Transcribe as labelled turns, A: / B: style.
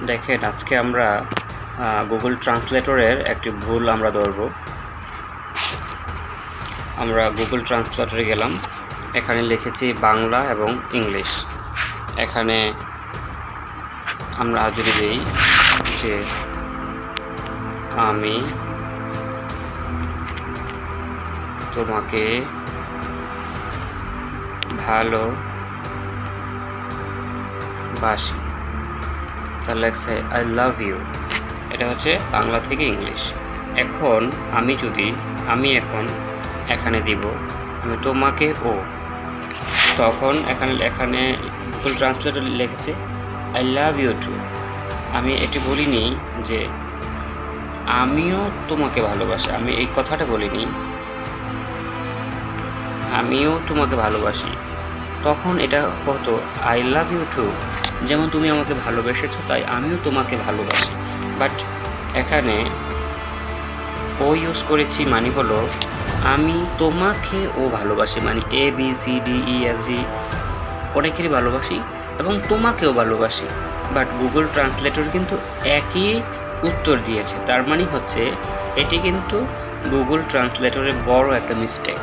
A: দেখেন আজকে আমরা গুগল ট্রান্সলেটরের একটি ভুল আমরা ধরব। আমরা গুগল ট্রান্সলেটরে গেলাম, এখানে লিখেছি বাংলা এবং ইংলিশ। এখানে আমরা যদি দিই যে আমি তোমাকে ভালোবাসি, তাহলে লেখছে আই লাভ ইউ। এটা হচ্ছে বাংলা থেকে ইংলিশ। এখন আমি এখানে দিব আমি তোমাকে ও, তখন এখানে গুগল ট্রান্সলেটর লিখেছে আই লাভ ইউ টু। আমি এটি বলিনি যে আমিও তোমাকে ভালোবাসি, আমি এই কথাটা বলিনি, আমিও তোমাকে ভালোবাসি। তখন এটা হতো আই লাভ ইউ টু, যেমন তুমি আমাকে ভালোবেসেছো তাই আমিও তোমাকে ভালোবাসি। বাট এখানে ও ইউজ করেছি, মানে হলো আমি তোমাকে ও ভালোবাসি, মানে A B C D E F G অনেকেরই ভালোবাসি এবং তোমাকেও ভালোবাসি। বাট গুগল ট্রান্সলেটর কিন্তু একই উত্তর দিয়েছে, তার মানে হচ্ছে এটি কিন্তু গুগল ট্রান্সলেটরের বড় একটা মিস্টেক।